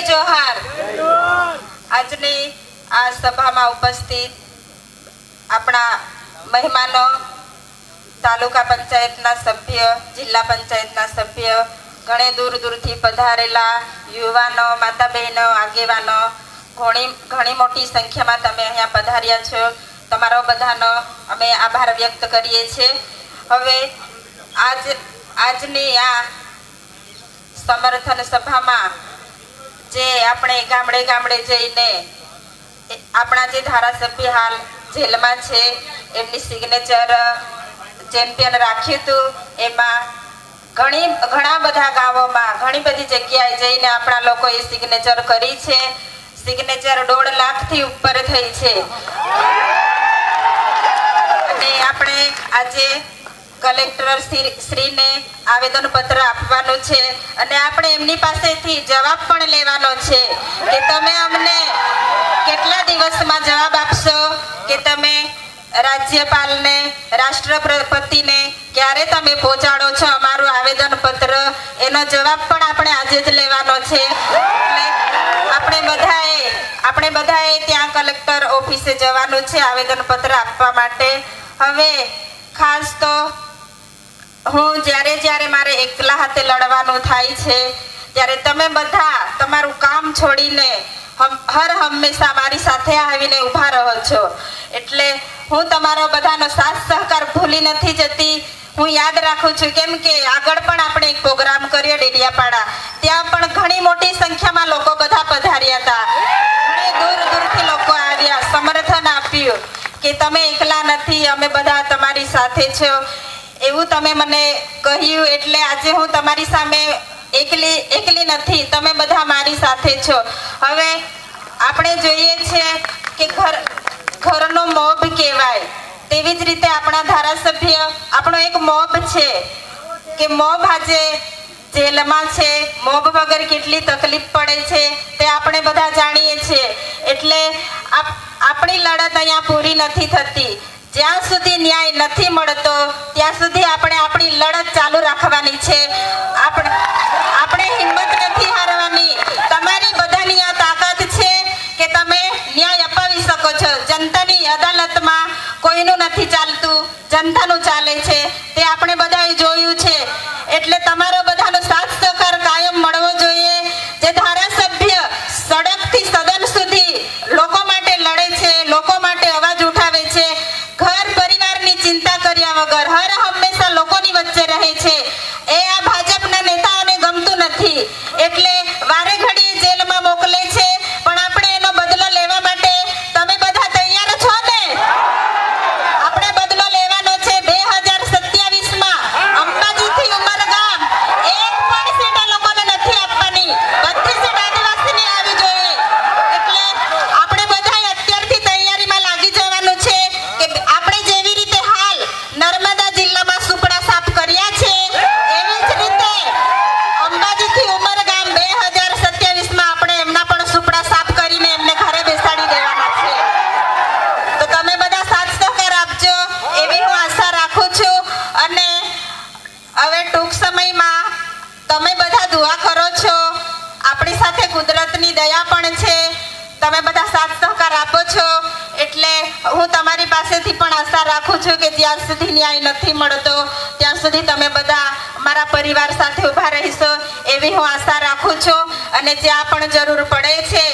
जोहार। આજની આ સભામાં ઉપસ્થિત આપણા મહેમાનો, તાલુકા પંચાયતના સભ્ય, જિલ્લા પંચાયતના સભ્ય, ઘણે દૂર દૂરથી પધારેલા યુવાનો, માતા બહેનો, આગેવાનો, ઘણી મોટી સંખ્યામાં તમે અહીંયા પધાર્યા છો. તમારો બધાનો અમે આભાર વ્યક્ત કરીએ છીએ. હવે આજની આ સમર્થન સભામાં જે આપણે ગામડે ગામડે જઈને આપણા જે ધારાસભ્ય હાલ જેલમાં છે એમની સિગ્નેચર ચેમ્પિયન રાખ્યું હતું, એમાં ઘણા બધા ગામોમાં ઘણી બધી જગ્યાએ જઈને આપણા લોકોએ સિગ્નેચર કરી છે. સિગ્નેચર 1.5 લાખથી ઉપર થઈ છે. અને આપણે આજે કલેક્ટર શ્રીને આવેદન પત્ર આપવાનું છે અને આપણે એમની પાસેથી જવાબ પણ લેવાનો છે કે તમે અમને કેટલા દિવસમાં જવાબ આપશો, કે તમે રાજ્યપાલને, રાષ્ટ્રપતિને ક્યારે તમે પહોંચાડો છો અમારું આવેદન પત્ર. એનો જવાબ પણ આપણે આજે જ લેવાનો છે. એટલે આપણે બધાએ ત્યાં કલેક્ટર ઓફિસે જવાનું છે આવેદન પત્ર આપવા માટે. હવે ખાસ તો હું જ્યારે મારે એકલા હાથે લડવાનું થાય છે ત્યારે તમે બધા તમારું કામ છોડીને હર હંમેશા મારી સાથે આવીને ઊભા રહો છો. એટલે હું તમારો બધાનો સાથ સહકાર ભૂલી નથી જતી. હું યાદ રાખું છું, કેમ કે આગળ પણ આપણે એક પ્રોગ્રામ કર્યો ડેડિયાપાડા, ત્યાં પણ ઘણી મોટી સંખ્યામાં લોકો બધા પધાર્યા હતા. ઘણી દૂર દૂરથી લોકો આવ્યા, સમર્થન આપ્યું કે તમે એકલા નથી, અમે બધા તમારી સાથે છો એવું તમે મને કહ્યું. એટલે આજે હું તમારી સામે એકલી નથી, તમે બધા મારી સાથે છો. હવે આપણે જોઈએ છે કે ઘરનો મોભ કહેવાય, તેવી જ રીતે આપણા ધારાસભ્ય આપણો એક મોભ છે કે મોભ આજે જેલમાં છે. મોભ વગર કેટલી તકલીફ પડે છે તે આપણે બધા જાણીએ છીએ. એટલે આપણી લડત અહીંયા પૂરી નથી થતી. જ્યાં સુધી ન્યાય નથી મળતો ત્યાં સુધી આપણે આપણી લડત ચાલુ રાખવાની છે. આપણે હિંમત નથી હારવાની. તમારી બધાની આ તાકાત છે કે તમે ન્યાય અપાવી શકો છો. જનતાની અદાલતમાં કોઈનું નથી ચાલતું, જનતાનું ચાલે છે, તે આપણે બધાએ જોયું છે. એટલે તમારો બધાનો સાથ સહકાર કાયમ મળવો જોઈએ. જે ધારાસભ્ય સડકથી સદન સુધી લોકો માટે લડે છે, લોકો માટે અવાજ ઉઠાવે છે, ઘર પરિવારની ચિંતા કર્યા વગર હર હંમેશા લોકોની વચ્ચે રહે છે, એ આ ભાજપના નેતાઓને ગમતું નથી. એટલે વારે ઘડીએ જેલમાં મોકલે છે, પણ આપણે એનો બદલો લેવા માટે તમે બધા તૈયાર છો ને? આપણે બદલો લેવાનો છે. 2027માં અંબાજીથી ઉમરગામ એક પણ સીટ આ લોકોને નથી આપવાની. બધી સીટ આદિવાસીની આવી જોઈએ. એટલે આપણે બધાએ અત્યારથી તૈયારીમાં લાગી જવાનું છે કે આપણે જેવી રીતે હાલ નર્મદા જિલ્લામાં સુપડા સાફ કર્યા છે, એવી જ રીતે અંબાજીથી ઉમરગામ 2027માં આપણે એમના પણ સુપડા સાફ કરીને એમને ઘરે બેસાડી દેવાના છે. તો તમે બધા સાથ સહકાર આપજો એવી હું આશા રાખું છું. અને હવે ટૂંક સમયમાં તમે બધા દુઆ કરો છો, આપણી સાથે કુદરતની દયા પણ છે. તમે બધા સાથ સહકાર આપો છો એટલે હું તમારી પાસેથી પણ આશા રાખું છું કે જ્યાં સુધી ન્યાય નથી મળતો ત્યાં સુધી તમે બધા મારા પરિવાર સાથે ઊભા રહીશો એવી હું આશા રાખું છું. અને જ્યાં પણ જરૂર પડે છે,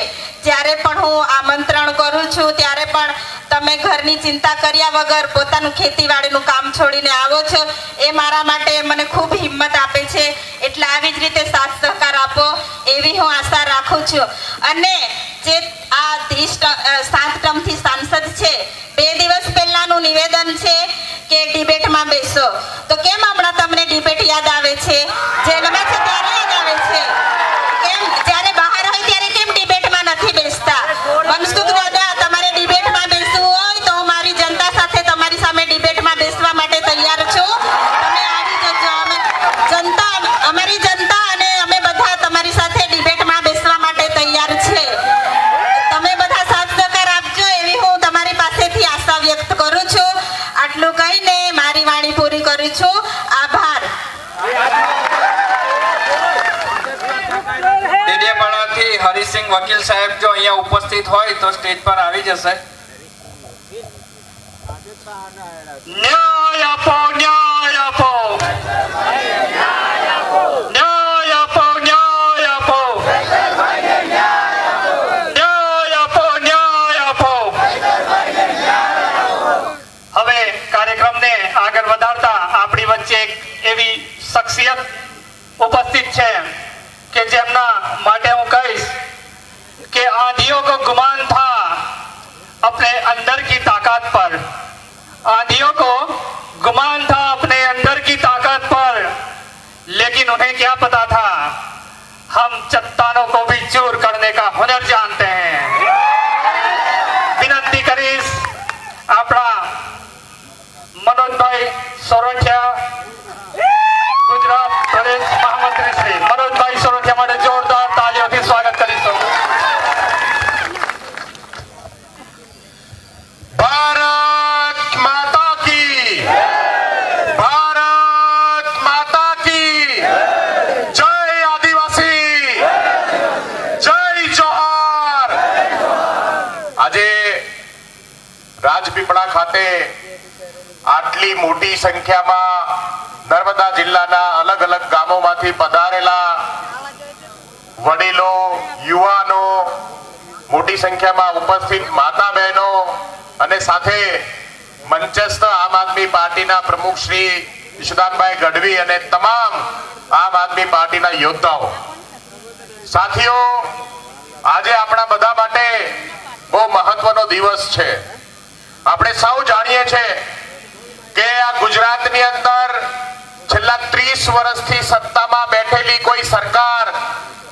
જ્યારે પણ હું આમંત્રણ કરું છું ત્યારે પણ તમે ઘરની ચિંતા કર્યા વગર પોતાનું ખેતીવાડીનું કામ છોડીને આવો છો, એ મારા માટે મને ખૂબ હિંમત આપે છે. એટલે આવી જ રીતે સાથ સહકાર આપો એવી હું આશા રાખું છું. અને જે આ 7 ટર્મથી સાંસદ છે, 2 દિવસ પહેલાનું નિવેદન છે કે ડિબેટમાં બેસો. તો કેમ હમણાં તમને ડિબેટ યાદ આવે છે? જેલમાં છે ત્યારે યાદ આવે છે. કેમ જ્યારે બહાર હોય ત્યારે કેમ ડિબેટમાં નથી બેસતા? મનસુખ દાદા, તમારે ડિબેટમાં બેસવું હોય તો હું મારી જનતા સાથે તમારી સામે ડિબેટમાં બેસવા માટે તૈયાર છું. તમે આવી જજો. અમારી જનતા અને અમે બધા તમારી સાથે ડિબેટમાં બેસવા માટે તૈયાર છે. તમે બધા સાથ સહકાર આપજો એવી હું તમારી પાસેથી આશા વ્યક્ત કરું છું. આટલું કહીને મારી વાણી પૂરી કરું છું. આભાર. દેડિયાપાડાથી હરિસિંહ વકીલ સાહેબ જો અહીંયા ઉપસ્થિત હોય તો સ્ટેજ પર આવી જશે. ન્યાય આપો, ન્યાય આપો, ન્યાય આપો, ન્યાય આપો, ન્યાય આપો, ન્યાય આપો. હવે કાર્યક્રમને આગળ વધારતા આપણી વચ્ચે એક એવી શખ્સિયત ઉપસ્થિત છે कि જેમના માટે હું કહીશ कि आंधियों को गुमान था अपने अंदर की ताकत पर, आंधियों को गुमान था अपने अंदर की ताकत पर, लेकिन उन्हें क्या पता था हम चट्टानों को भी चूर करने का हुनर जानते हैं. विनंती करीश આપણા मनोजभाई सोरठिया, ગુજરાત પ્રદેશ મહામંત્રી શ્રી मनोजभाई સોરઠિયા માટે જોરદાર તાળીઓથી સ્વાગત કરીશું. ભારત માતા કી, ભારત માતા કી જય. આદિવાસી જય જોહાર. આજે રાજપીપળા ખાતે આટલી મોટી સંખ્યામાં નર્મદા જિલ્લાના અલગ અલગ ગામોમાંથી પધારેલા વડીલો, યુવાનો, મોટી સંખ્યામાં ઉપસ્થિત માતા બહેનો અને સાથે મંચસ્થ આમ આદમી પાર્ટીના પ્રમુખ શ્રી ઈશુદાનભાઈ ગઢવી અને તમામ આમ આદમી પાર્ટીના યોદ્ધાઓ. સાથીઓ, આજે આપણા બધા માટે બહુ મહત્વનો દિવસ છે. આપણે સૌ જાણીએ છીએ કે આ ગુજરાતની અંદર છેલ્લા 30 વર્ષથી સત્તામાં બેઠેલી કોઈ સરકાર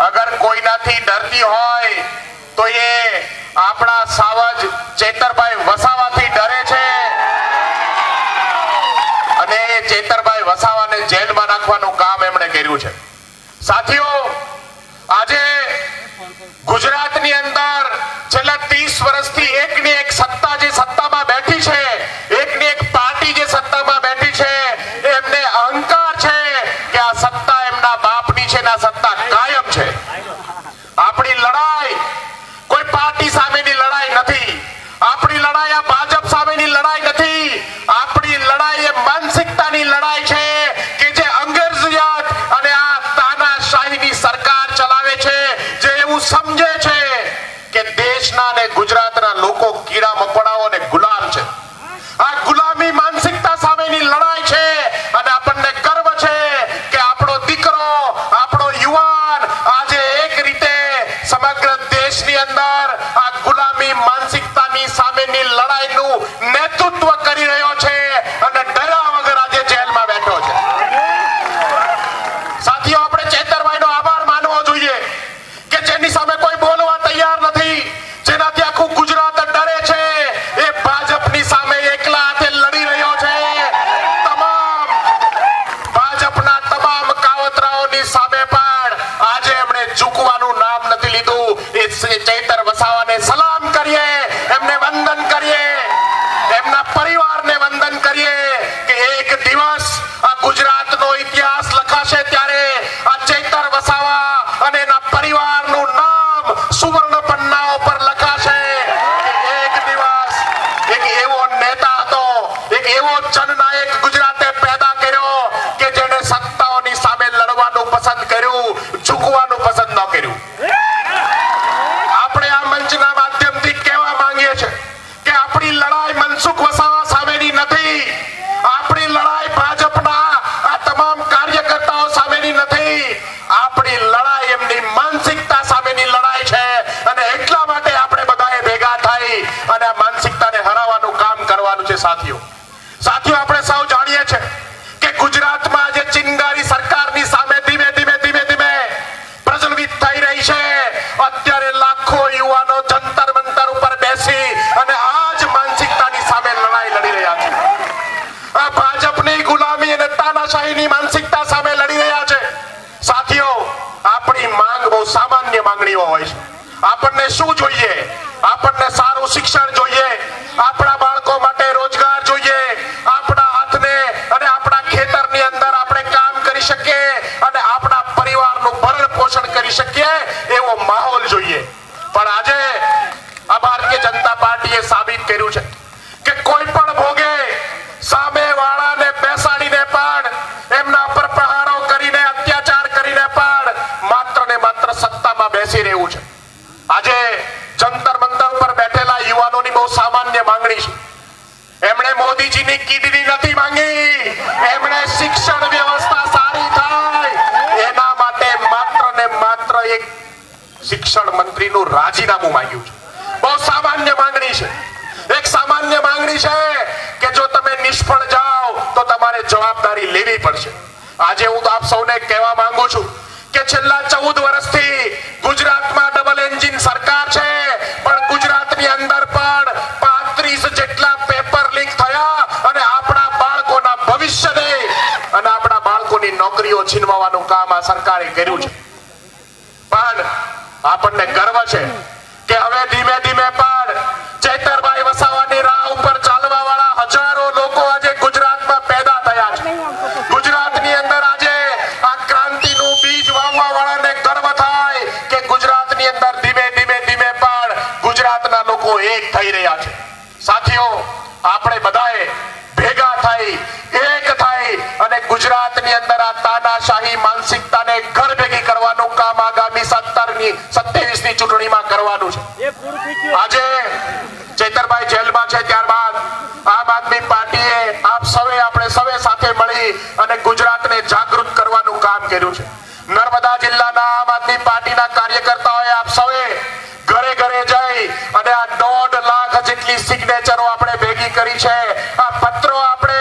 અગર કોઈનાથી ડરતી હોય તો એ આપણા સાવજ ચેતરભાઈ વસાવાથી ડરે છે અને એ ચેતરભાઈ વસાવાને જેલમાં નાખવાનું કામ એમણે કર્યું છે. સાથીઓ, આજે ગુજરાતની અંદર છેલ્લા 30 વર્ષથી એકની એક સત્તા જે સત્તામાં બેઠી છે, એકની એક પાર્ટી જે સત્તામાં બેઠી છે, એમને અહંકાર છે કે આ સત્તા એમના બાપની છે ને આ સત્તા કાયમ છે. આપણી લડાઈ કોઈ પાર્ટી સામેની લડાઈ નથી. આપણી લડાઈ આ ભાજપ સામેની લડાઈ નથી. આપણી લડાઈ એ માનસિકતાની લડાઈ છે કે જે અંગ્રેજીયત અને આ તાનાશાહીની સરકાર ચલાવે છે, જે એવું સમજે છે કે દેશના અને ગુજરાતના લોકો કીડા મકોડાઓ અને ગુલામ છે. આ ગુલામી માનસિકતા સામેની લડાઈ છે અને આપણને ગર્વ છે કે આપણો દીકરો, આપણો યુવાન આજે એક રીતે સમગ્ર દેશની અંદર આ ગુલામી માનસિકતાની સામેની લડાઈનું નેતૃત્વ કરી રહ્યો છે અને ડર્યા વગર આજે જેલમાં બેઠો છે. સાથીઓ, આપણે ચેતરભાઈનો આભાર માનવો જોઈએ કે જેની સામે કોઈ બોલવા તૈયાર નથી, જેનાથી આખું ગુજરાત ડરે છે. એ ભાજપની સામે એકલા હાથે લડી રહ્યો છે. તમામ ભાજપના તમામ કાવતરાઓની સામે પણ આજે એમણે ઝૂકવાનું નામ નથી લીધું. એ ચેતર વસાવાને સલામ કરીએ, એમને વંદન કરીએ, એમના પરિવારને વંદન કરીએ કે એક દિવસ આ ગુજરાતનો ઇતિહાસ લખાશે ત્યારે આ ચેતર વસાવા અને એના પરિવારનું નામ સુવર્ણ પન્નાઓ પર લખાશે. એક દિવસ એક એવો નેતા હતો, એક એવો જનનાયક ગુજરાતે પેદા કર્યો કે જેને સત્તાઓની સામે લડવાનું પસંદ કર્યું, ઝૂકવાનું પસંદ ન કર્યું. આપણે આ મંચના માધ્યમથી કહેવા માંગીએ છીએ કે આપણી લડાઈ મનસુખ વસાવા સામેની નથી. આપણી લડાઈ ભાજપના આ તમામ કાર્યકર્તાઓ સામેની નથી. આપણી લડાઈ એમની માનસિકતા સામેની લડાઈ છે અને એટલા માટે આપણે બધાએ ભેગા થઈ અને આ માનસિકતાને હરાવવાનું કામ કરવાનું છે. સાથીઓ, આપણે સૌ જાણીએ છીએ કે ગુજરાતમાં જે ચિંગારી સરકારની સામે ધીમે ધીમે પ્રજ્વલિત થઈ રહી છે. અત્યારે લાખો યુવાનો જંતર મંતર ઉપર બેસી અને આ જ માનસિકતાની સામે લડાઈ લડી રહ્યા છે. આ ભાજપની ગુલામી અને તાનાશાહીની માનસિકતા સામે લડી રહ્યા છે. સાથીઓ, આપણી માંગ બહુ સામાન્ય માંગણીઓ હોય છે. આપણને શું જોઈએ? આપણને સારું શિક્ષણ જોઈએ, આપણા બાળકો માટે રોજગાર જોઈએ, આપણા હાથને આપણા ખેતરની અંદર આપણે કામ કરી શકીએ અને આપણા પરિવારનું ભરણ પોષણ કરી કરી શકીએ એવો માહોલ જોઈએ. પણ આજે આ ભારતીય જનતા પાર્ટીએ સાબિત કર્યું છે કે કોઈ પણ ભોગે સામે વાળાને બેસાડીને પણ એમના પર પ્રહારો કરીને અત્યાચાર કરીને પણ માત્ર ને માત્ર સત્તામાં બેસી રહેવું છે. આજે જંતર મંતર પર બેઠેલા યુવાનોની બહુ સામાન્ય માંગણી છે. એમણે મોદીજીની કિડની નથી માંગી, એમણે શિક્ષણ વ્યવસ્થા સારી થાય એના માટે માત્ર ને માત્ર એક શિક્ષણ મંત્રીનું રાજીનામું માંગ્યું છે. બહુ સામાન્ય માંગણી છે. એક સામાન્ય માંગણી છે કે જો તમે નિષ્ફળ જાઓ તો તમારે જવાબદારી લેવી પડશે. આજે હું આપ સૌને કહેવા માંગુ છું કે છેલ્લા 14 વર્ષથી ગુજરાતમાં ડબલ એન્જિન સરકાર છે, પણ ગુજરાતની અંદર પણ 35 જેટલા પેપર લીક થયા અને આપણા બાળકોના ભવિષ્યને અને આપણા બાળકોની નોકરીઓ છીનવવાનું કામ આ સરકારે કર્યું છે. પણ આપણને ગર્વ છે કે હવે ધીમે ધીમે પણ ચૈતરભાઈ વસાવાની રાહ ઉપર ચાલવા વાળા હજારો લોકો આજે ગુજરાતમાં પેદા થયા છે. ગુજરાતની અંદર આજે આ ક્રાંતિનું બીજ વાવવા વાળાને ગર્વ થાય કે ગુજરાતની અંદર ધીમે ધીમે ધીમે પણ ગુજરાતના લોકો એક થઈ રહ્યા છે. સાથીઓ, આપણે બધાએ ભેગા થઈ એક થઈ અને ગુજરાતની અંદર આ તાનાશાહી માનસિકતાને ઘર ભેગી કરવાનું કામ આગામી 27ની ચૂંટણીમાં કરવાનું છે. આજે ચૈતરભાઈ જેલમાં છે ત્યારબાદ આમ આદમી પાર્ટીએ આપણે સૌએ સાથે મળી અને ગુજરાતને જાગૃત કરવાનું કામ કર્યું છે. નર્મદા જિલ્લાના આમ આદમી પાર્ટીના કાર્યકર્તાઓએ આપ સૌએ ઘરે ઘરે જઈ અને આ 1.5 લાખ જેટલી સિગ્નેચરો આપણે ભેગી કરી છે. આ પત્રો આપણે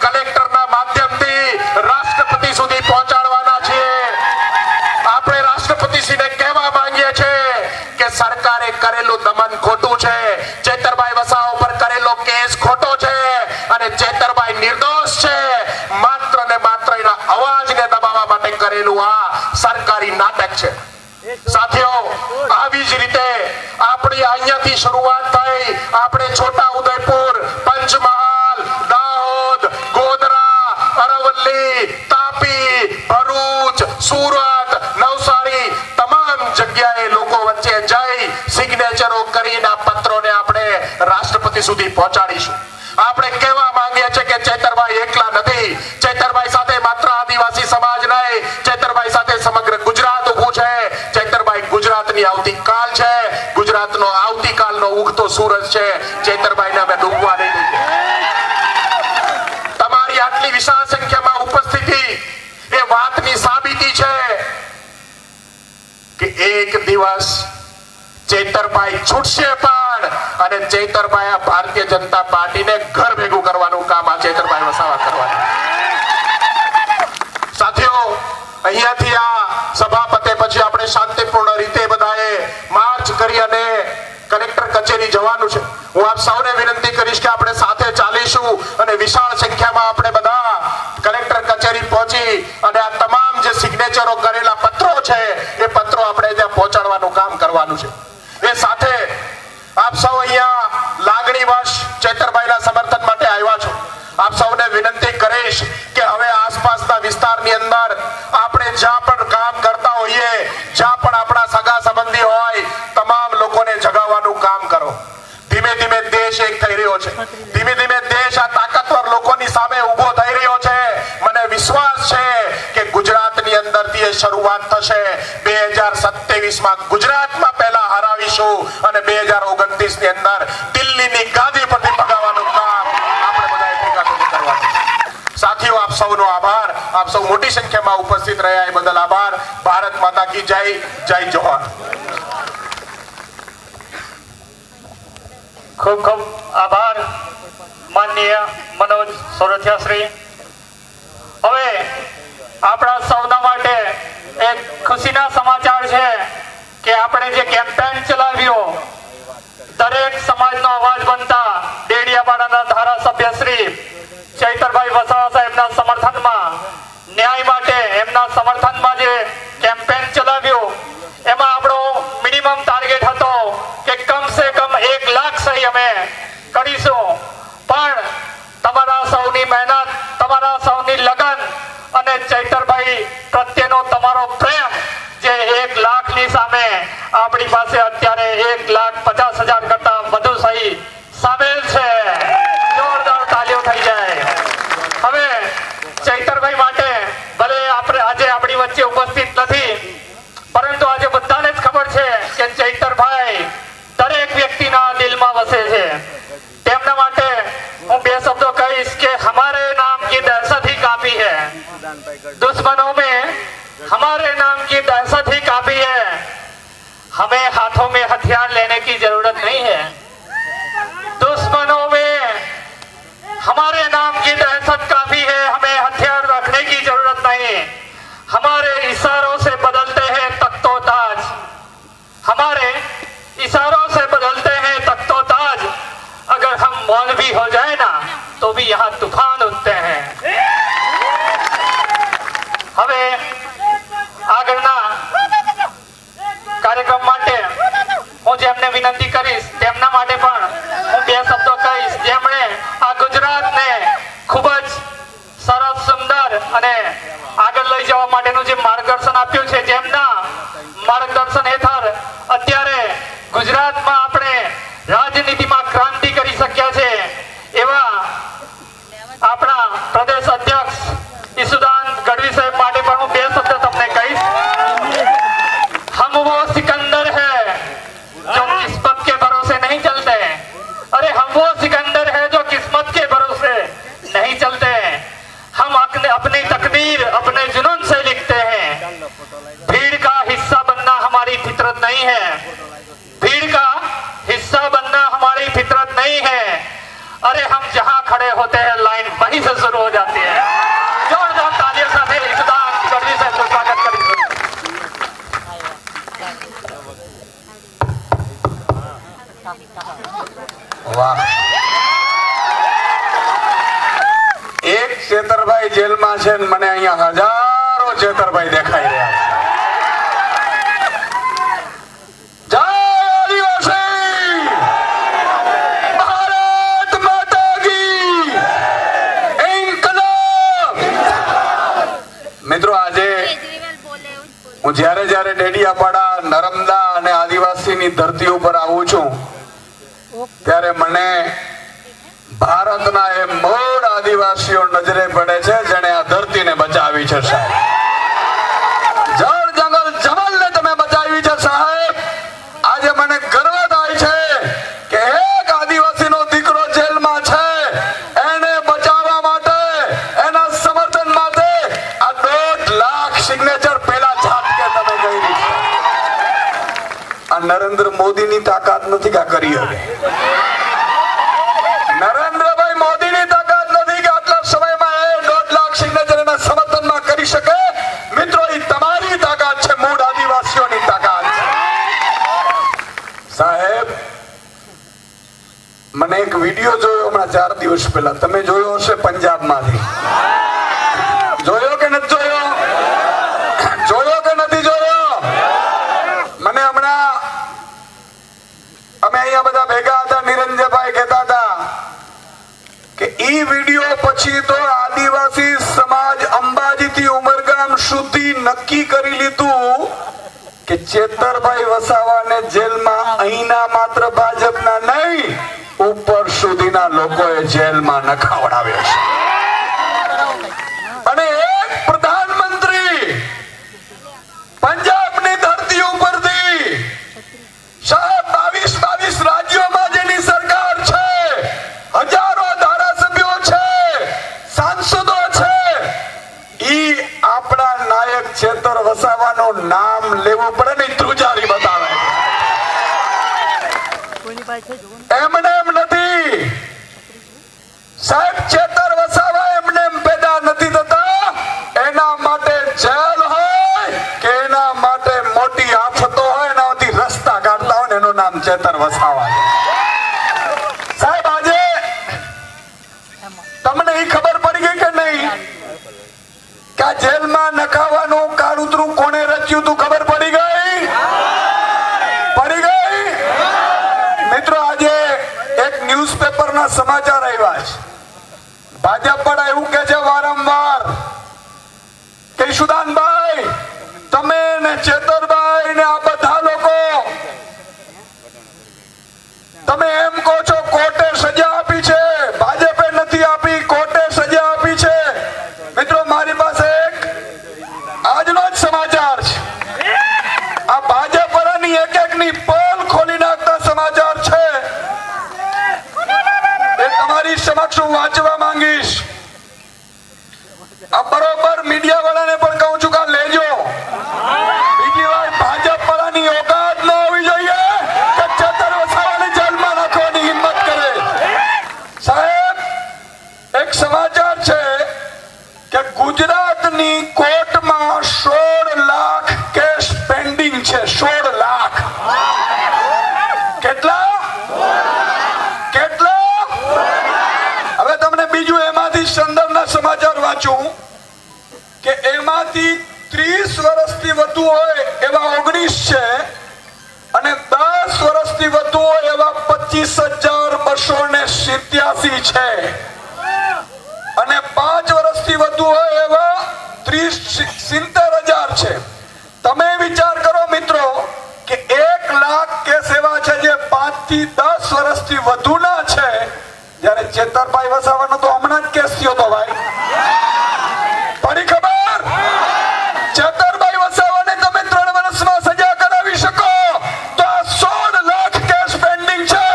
કલેક્ટરના માધ્યમથી રાષ્ટ્રપતિ સુધી પહોંચાડવાના છીએ. આપણે રાષ્ટ્રપતિશ્રીને કહેવા માંગીએ છીએ કે સરકારે કરેલું દમન ખોટું છે, ચૈતરભાઈ વસાવા ઉપર કરેલો કેસ ખોટો છે અને ચૈતરભાઈ નિર્દોષ છે. માત્ર ને માત્ર એના અવાજને દબાવવા માટે કરેલું આ સરકારી નાટક છે. સાથીઓ, આવી જ રીતે આપણી અહીંયાથી શરૂઆત થઈ. આપણે છોટા ઉદયપુર, પંચમહાલ, દાહોદ, ગોધરા, અરવલ્લી, તાપી, ભરૂચ, સુરત, નવસારી તમામ જગ્યાએ લોકો વચ્ચે જઈ સિગ્નેચરો કરીને આ પત્રોને આપણે રાષ્ટ્રપતિ સુધી પહોંચાડીશું. આપણે કહેવા માંગીએ છીએ કે ચૈતરભાઈ એકલા નથી. ચૈતરભાઈ સાથે માત્ર આદિવાસી સમાજ નહીં, ચૈતરભાઈ સાથે સમગ્ર ગુજરાત ઊભું છે. ચૈતરભાઈ ગુજરાતની આવતીકાલ છે, ગુજરાતનો આવતીકાલનો ઉગતો સૂરજ છે. ચૈતરભાઈને અમે ડૂબવા નહીં દઈએ. તમારી આટલી વિશાળ સંખ્યામાં ઉપસ્થિતિ એ વાતની સાબિતી છે કે એક દિવસ ચૈતરભાઈ છૂટશે પણ અને ચૈતરભાઈ આ ભારતીય જનતા પાર્ટીને ઘર ભેગું કરવાનું કામ આ ચૈતરભાઈ વસાવા કરવાનું. સાથીઓ, અહીંયાથી આ સભા પતે પછી આપણે શાંતિપૂર્ણ રીતે બધાએ માર્ચ કરી અને કલેક્ટર કચેરી જવાનું છે. હું આપ સૌને વિનંતી કરીશ કે આપણે સાથે ચાલીશું અને વિશાળ સંખ્યામાં આપણે બધા કલેક્ટર કચેરી પહોંચી અને આ તમામ જે સિગ્નેચરો કરેલા પત્રો છે એ પત્રો આપણે ત્યાં પહોંચાડવાનું કામ કરવાનું છે. એ સાથે આપ સૌ અહીંયા લાગણીવશ ચૈતરભાઈના સમર્થન માટે આવ્યા છો. આપ સૌને વિનંતી કરીશ કે હવે આસપાસના વિસ્તારની અંદર આપણે જ્યાં પણ કામ કરતા હોઈએ, જ્યાં પણ આપણા સગા સંબંધી હોય, તમામ લોકોને જગાવવાનું કામ કરો. ધીમે ધીમે દેશ એક થઈ રહ્યો છે. ધીમે ધીમે દેશ આ તાકાતવર લોકોની સામે ઊભો થઈ રહ્યો છે. મને વિશ્વાસ છે કે ગુજરાતની અંદરથી એ શરૂઆત થશે. 2027માં ગુજરાતમાં પહેલા હરાવીશું અને 2029 ની અંદર દિલ્હીની ગાદી પરથી ભગાવવાનું કામ આપણે બધાએ ભેગા થઈને કરવાનું. સાથીઓ, આપ સૌનો આભાર. આપ સૌ મોટી સંખ્યામાં ઉપસ્થિત રહ્યા એ બદલ આભાર. ભારત માતા કી જય. જય જોહાર. ખૂબ ખૂબ આભાર માનનીય મનોજ સોરઠિયા શ્રી. હવે આપણા સૌના માટે એક ખુશીના સમાચાર છે કે આપણે જે કેમ્પેન ચલાવ્યો દરેક સમાજનો અવાજ બનતા ડેડિયાપાડાના ધારાસભ્ય શ્રી ચૈતરભાઈ વસાવા સાહેબના સમર્થનમાં, ન્યાય માટે એમના સમર્થનમાં જે કેમ્પેન ચલાવ્યું એમાં આપણો મિનિમમ ટાર્ગેટ હતો કે કમસે કમ 1 લાખ સહી અમે કરીશું. પણ તમારા સૌની મહેનત, તમારા સૌની લગન અને ચૈતરભાઈ પ્રત્યેનો તમારો પ્રેમ જે 1 લાખ સહીની સામે આપણી પાસે અત્યારે 1,50,000 કરતા વધુ સહી સામેલ છે. જોરદાર તાલીઓ થઈ જાય. હવે ચૈતરભાઈ માટે ભલે આપણે આજે આપણી વચ્ચે ઉપસ્થિત નથી, પરંતુ આજે બધાને જ ખબર છે કે ચૈતરભાઈ દરેક વ્યક્તિના દિલમાં વસે છે. તેમના માટે હું બે શબ્દો કહીશ કે हमारे नाम की दहशत ही काफी है, दुश्मनों में हमारे नाम की दहशत ही काफी है, हमें हाथों में हथियार लेने की जरूरत नहीं है. दुश्मनों में हमारे नाम की दहशत काफी है, हमें हथियार रखने की जरूरत नहीं. हमारे इशारों से बदलते हैं तख्तो ताज, हमारे इशारों से बदलते हैं तख्तो ताज. अगर हम मौन भी हो जाए ना तो भी यहाँ तूफान उठते हैं. હવે આગળના કાર્યક્રમ માટે હું જેમને વિનંતી કરીશ તેમના માટે પણ હું બે શબ્દો કહીશ, જેમણે આ ગુજરાતને ખૂબ જ સરસ, સુંદર અને આગળ લઈ જવા માટેનું જે માર્ગદર્શન આપ્યું છે, જેમના માર્ગદર્શન હેઠળ અત્યારે ગુજરાતમાં આપણે રાજનીતિમાં ક્રાંતિ કરી શક્યા છે એવા આપણા પ્રદેશ અધ્યક્ષ ઈસુદાન ગઢવી સાહેબ માટે પણ હું બે શબ્દ તમને કહીશ. हम वो सिकंदर है जो किस्मत के भरोसे नहीं चलते. अरे हम वो सिकंदर है जो किस्मत के भरोसे नहीं चलते. हम अपनी तकदीर अपने जुनून से लिखते हैं. भीड़ का हिस्सा बनना हमारी फितरत नहीं है, भीड़ का हिस्सा बनना हमारी फितरत नहीं है. अरे हम जहां खड़े होते हैं लाइन वहीं से शुरू हो जाती है. जोरदार तालियों સાથે ઈસુદાન ગઢવી સાહેબનું સ્વાગત કરીશું. વાહ. એક ચેતરભાઈ જેલમાં છે ને મને અહીંયા હજારો ચેતરભાઈ દેખાઈ રહ્યા છે. જય આદિવાસી! ભારત માતા કી! ઇન્કલાબ! મિત્રો, આજે હું જ્યારે ડેડિયાપાડા, નર્મદા અને આદિવાસીની ધરતી ઉપર આવું છું ત્યારે મને ભારતના એ મૂળ આદિવાસીઓ નજરે પડે છે જેણે આ ધરતીને બચાવી છે. સાહેબ, જળ જંગલ જમલને તમે બચાવી છે. સાહેબ, આજે મને ગર્વ થાય છે કે એક આદિવાસીનો દીકરો જેલમાં છે, એને બચાવવા માટે, એના સમર્થન માટે આ 1.5 લાખ સિગ્નેચર પેલા ઝાટકે તમે કરી છે. આ નરેન્દ્ર મોદીની તાકાત નથી કે આ કરી હવે. નરેન્દ્રભાઈ મોદીની તાકાત નથી કે આટલા સમયમાં એ 1.5 લાખ સિગ્નેચર એના સમર્થનમાં કરી શકે. મિત્રો, એ તમારી તાકાત છે, મૂળ આદિવાસીઓની તાકાત છે. સાહેબ, મને એક વિડીયો જોયો હમણાં 4 દિવસ પહેલા, તમે જોયો હશે, પંજાબમાંથી. જોયો કે નથી જોયો? જોયો કે નથી જોયો? મને હમણાં અમે અહીંયા બધા ભેગા હતા, નિરંજનભાઈ કહેતા હતા કે ઈ વિડીયો પછી તો આદિવાસી સમાજ અંબાજીથી ઉમરગામ સુધી નક્કી કરી લીધું કે ચેતરભાઈ વસાવાને જેલમાં અહીંના માત્ર ભાજપના નહીં, ઉપર સુધીના લોકોએ જેલમાં નખાવડાવ્યો છે. અને એક પ્રધાનમંત્રી પંજાબની ધરતી ઉપરથી, સાહેબ, 22 રાજ્યોમાં જેની સરકાર છે, હજારો ધારાસભ્યો છે, સાંસદો છે, ઈ આપણા નાયક ચેતર વસાવાનું નામ લેવું પડે ને ધ્રુજારી બતાવે. એમને એમ નથી સાહેબ, ચેતર વસાવા એમને એમ પેદા નથી થતા. એના માટે જેલ હોય કે એના માટે મોટી આફતો હોય, એનાથી રસ્તા કાઢતા હોય ને એનું નામ ચેતર વસાવા. સાહેબ, આજે તમને એ ખબર પડી ગઈ કે નહીં કે આ જેલમાં નખાવાનું કાળુતરું કોણે રચ્યું તું? ખબર પડી ગઈ? પડી ગઈ? મિત્રો, આજે એક ન્યૂઝપેપરના સમાચાર આવ્યા છે. ભાજપ પણ એવું કે છે વારંવાર કે ઈશુદાનભાઈ, તમે ને ચેતરભાઈ ને આ છે 16 લાખ. કેટલા? હવે તમને બીજું એમાંથી સંદર્ભના સમાચાર વાંચું કે એમાંથી 30 વર્ષથી વધુ હોય એવા 19 છે અને 10 વર્ષથી વધુ હોય એવા 25,287 છે અને 5 વર્ષથી વધુ હોય એવા 70,000 છે. તમે વિચાર કરો મિત્રો કે 1 લાખ કેસ એવા છે જે 5 થી 10 વર્ષથી વધુના છે. જ્યારે ચેતરભાઈ વસાવાનો તો હમણાં જ કેસ થયો તો ભાઈ, પડી ખબર? ચેતરભાઈ વસાવાને તમે 3 વર્ષમાં સજા કરાવી શકો તો આ 16 લાખ કેસ પેન્ડિંગ છે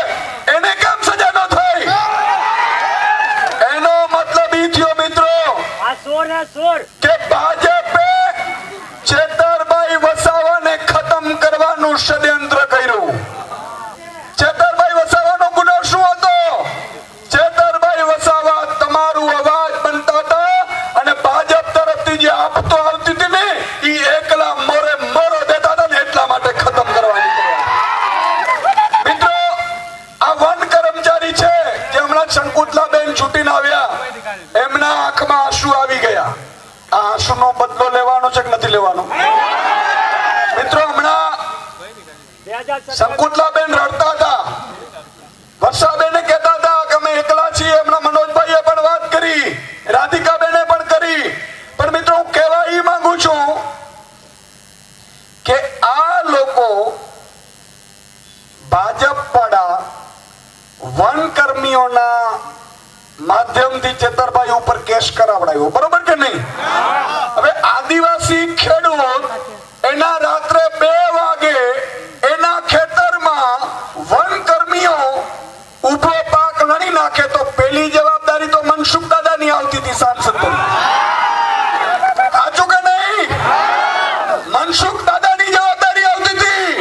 એને કેમ સજા ન થઈ? એનો મતલબ ઈ થયો મિત્રો કે ભાજપે ચેતરભાઈ વસાવાને ખતમ કરવાનું ષડયંત્ર કર્યું. ચેતરભાઈ વસાવાનો ગુનો શું હતો? ચેતરભાઈ વસાવા તમારું અવાજ બનતા હતા અને ભાજપ તરફથી જે આપતો આવતી હતી ને ઈ એકલા મોરે મોરો દેતા હતા ને એટલા માટે ખતમ કરવાની. મિત્રો આ વન કર્મચારી છે જે હમણાં શંકુતલાબેન છૂટીને આવ્યા, એમના આંખમાં આંસુ આવી ગયા. આ આંસુનો બદલો લેવાનો છે કે નથી લેવાનો? મિત્રો હમણાં શંકુતલાબેન રડતા હતા, વર્ષાબેને કહેતા હતા કે અમે એકલા છીએ. હમણાં મનોજભાઈએ પણ વાત કરી, રાધિકાબેને પણ કરી. પણ મિત્રો હું કહેવા ઈ માંગુ છું કે આ લોકો ભાજપ વાળા વન કર્મીઓના માધ્યમથી ચેતરભાઈ ઉપર કેસ કરાવડાયો, બરોબર કે નહીં? હવે આદિવાસી ખેડૂત એના રાત્રે 2 વાગે એના ખેતરમાં વન કર્મીઓ ઉભો પાક લણી નાખે તો પેલી જવાબદારી તો મનસુખ દાદાની આવતી હતી સાંસદ તરીકે. સાચું કે નહીં? મનસુખ દાદાની જવાબદારી આવતી હતી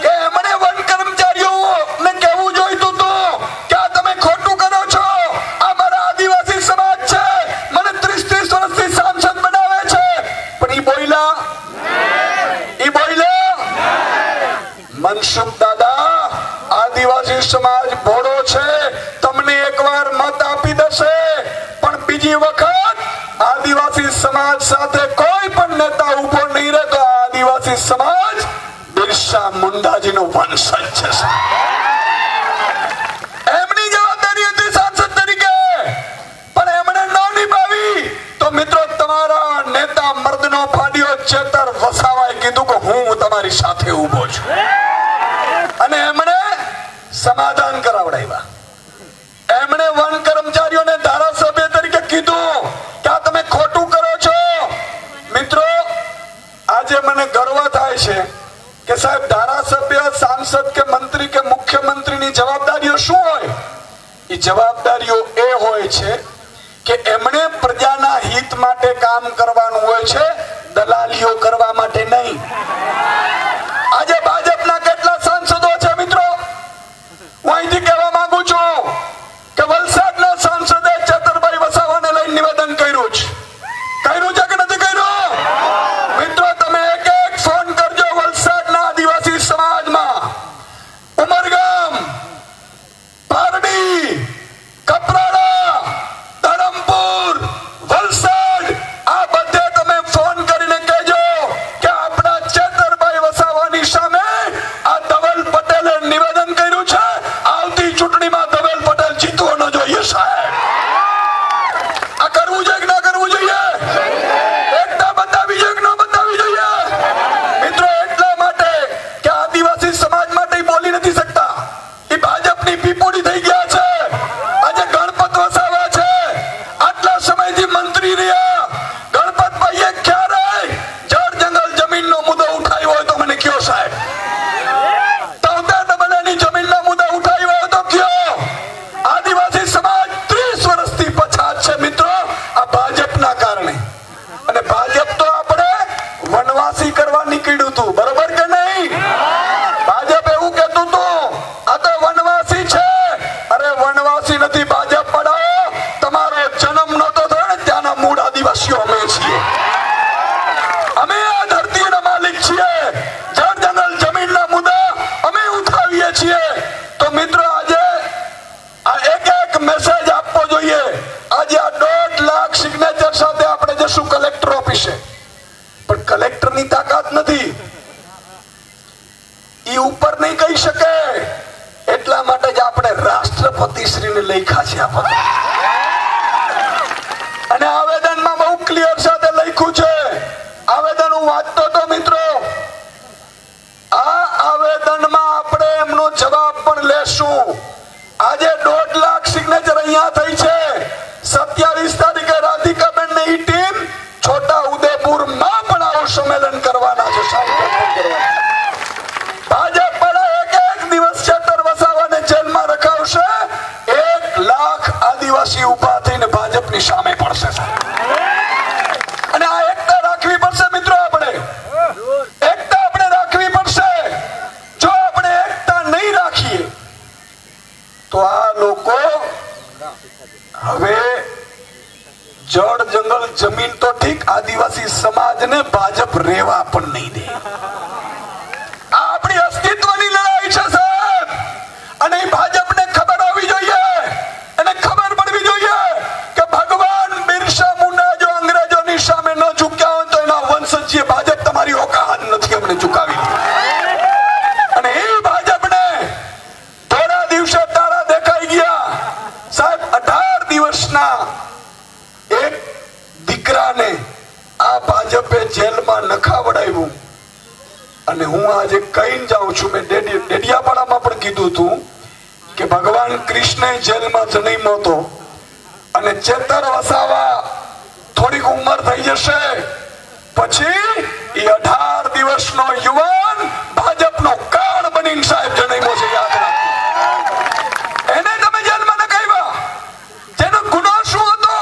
કે એમણે વન કર્મચારીઓને કહેવું જોઈતું હતું કે આ તમે ખોટું કરો છો, આ મારા આદિવાસી સમાજ છે, મને 30 વર્ષથી સાંસદ બનાવે છે. પણ ઈ બોલ્યા? મનસુખ દાદા, આદિવાસી સમાજ ભોળો છે, તમને એકવાર મત આપી દેશે પણ બીજી વખત આદિવાસી સમાજ સાથે કોઈ પણ નેતા ઉભો નહીં રહે તો આદિવાસી સમાજ બિરસા મુંડાજીનો વંશજ છે. એમની જવાબદારી હતી સાંસદ તરીકે પણ એમણે ન નિભાવી તો મિત્રો તમારા નેતા મર્દનો ફાડ્યો ચેતર વસાવાએ કીધું કે હું તમારી સાથે ઉભો છું અને એમણે સમાધાન કરાવડાવ્યા. એમણે વન કર્મચારીઓને ધારાસભ્ય તરીકે કીધું કે આ તમે ખોટું કરો છો. મિત્રો આજે મને ગર્વ થાય છે કે સાહેબ ધારાસભ્ય, સાંસદ કે મંત્રી કે મુખ્યમંત્રીની જવાબદારીઓ શું હોય? એ જવાબદારીઓ એ હોય છે કે એમણે પ્રજાના હિત માટે કામ કરવાનું હોય છે, દલાલીઓ કરવા માટે નહીં. આજે ભાજપના કેટલા સાંસદો છે મિત્રો? હું અહીંથી કહેવા માંગુ છું કે વલસાડના સાંસદે ચેતરભાઈ વસાવાને લઈને નિવેદન કર્યું છે. કર્યું છે કે નથી કર્યું? મિત્રો તમે એક ફોન કરજો વલસાડના આદિવાસી સમાજમાં, ઉમરગામ, પારડી, કપરાડા, ધરમપુર, વલસાડ, આ બધે તમે ફોન કરીને કહેજો કે આપણા પતિશ્રીને લખ્યા છે આ પત્ર. અને આવેદનમાં બહુ ક્લિયર સાથે લખ્યું છે. આવેદન હું વાંચતો તો મિત્રો. આ આવેદનમાં આપણે એમનો જવાબ પણ લેશું. આજે 1.5 લાખ સિગ્નેચર અહીંયા થઈ છે. 27 તારીખે રાધિકાબેન ની ટીમ છોટા ઉદેપુરમાં પણ આવું સંમેલન કરવાના છે. ભાજપ પણ એક દિવસ ચેતર વસાવાને જેલમાં રખાવશે. 1 લાખ આદિવાસી ઉભા થઈને ભાજપની સામે પડશે. અને આ એકતા રાખવી પડશે મિત્રો. આપણે એકતા આપણે રાખવી પડશે. જો આપણે એકતા નહીં રાખીએ તો આ લોકો હવે જળ જંગલ જમીન તો ઠીક, આદિવાસી સમાજને ભાજપ રેવા પણ નહીં દે. આ આપણી અસ્તિત્વની લડાઈ છે સાહેબ. અને ભાજપને ખબર હોવી જોઈએ, અને ખબર પડવી જોઈએ કે ભગવાન બિરસા મુંડા જો અંગ્રેજોની સામે ન ઝૂક્યા હોય તો એના વંશજીએ ભાજપ તમારી ઓકાત નથી અમને ઝુકાવી. અને એ ભાજપને થોડા દિવસે તારા દેખાઈ ગયા સાહેબ. 18 દિવસના એક દીકરાને આ ભાજપે જેલમાં નખાવડાવ્યું. અને હું આજે કહીને જાઉં છું, મેં ડેડિયાપાડામાં પણ કીધું હતું કે ભગવાન કૃષ્ણ જેલમાં જન્મ્યો હતો અને ચેતર વસાવા થોડીક ઉંમર થઈ જશે પછી એ 18 દિવસનો યુવાન ભાજપનો કાળ બનીને સાહેબ જન્મ્યો છે. યાદ રાખો. એને તમે જેલમાં નખાવ્યા. જેનો ગુનો શું હતો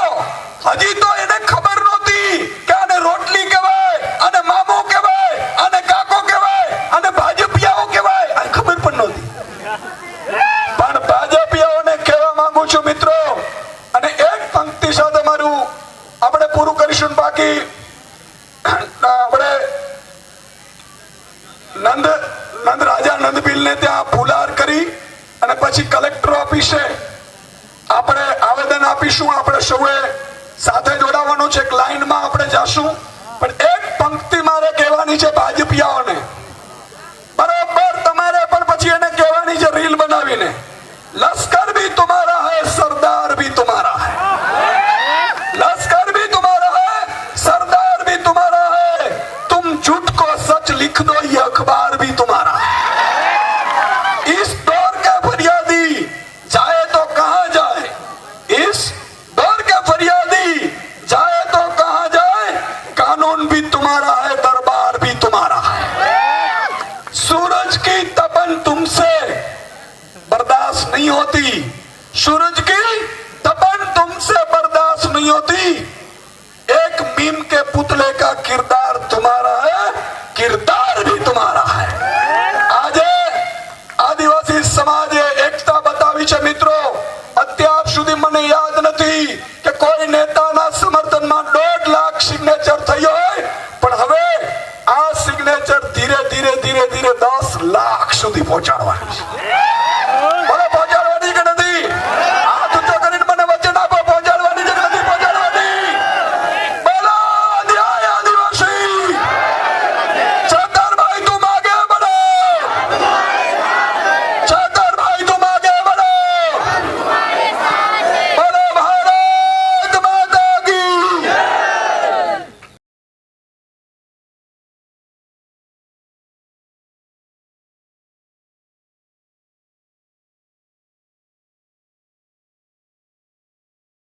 હજી તો એને ખબર નહોતી કે આને રોટલી કહેવાય, આને મામો કહેવાય, આને કાકો કહેવાય, આને ભાજપિયાઓ કહેવાય. આ ખબર પણ નહોતી. પણ ભાજપિયાઓને કહેવા માંગુ છું મિત્રો, અને એક પંક્તિ સાથે મારું આપણે પૂરું કરીશું. બાકી આપણે નંદ રાજા નંદબીલને ત્યાં ફુલાર કરી અને પછી કલેક્ટર ઓફિસે આપણે આવેદન આપીશું. આપણે સૌએ સાથે જોડાવાનું છે. એક લાઈનમાં આપણે જાશું. પણ એક પંક્તિ મારે કહેવાની છે ભાજપિયાઓને. બરોબર તમારે પણ પછી એને કહેવાની છે રીલ બનાવીને, લશ્કર ભી तुम्हारा है सरदार भी तुम्हारा है. लश्कर भी तुम्हारा है सरदार भी तुम्हारा है. तुम झूठ को सच लिख दो ये अखबार भी तुम्हारा है. इस दौर के फरियादी जाए तो कहां जाए, इस दौर के फरियादी जाए तो कहां जाए. कानून भी तुम्हारा है दरबार भी तुम्हारा है. सूरज की तपन तुमसे बर्दाश्त नहीं होती, सूरज की तपन तुमसे बर्दाश्त नहीं होती. एक मीम के पुतले का किरदार तुम्हारा है, किरदार भी तुम्हारा है. આજે આદિવાસી સમાજે એકતા બતાવી છે મિત્રો. અત્યાર સુધી મને યાદ નથી કે કોઈ નેતાના સમર્થનમાં 1.5 લાખ સિગ્નેચર થયો હોય. પણ હવે આ સિગ્નેચર ધીરે ધીરે 10 લાખ સુધી પહોંચાડવાની છે.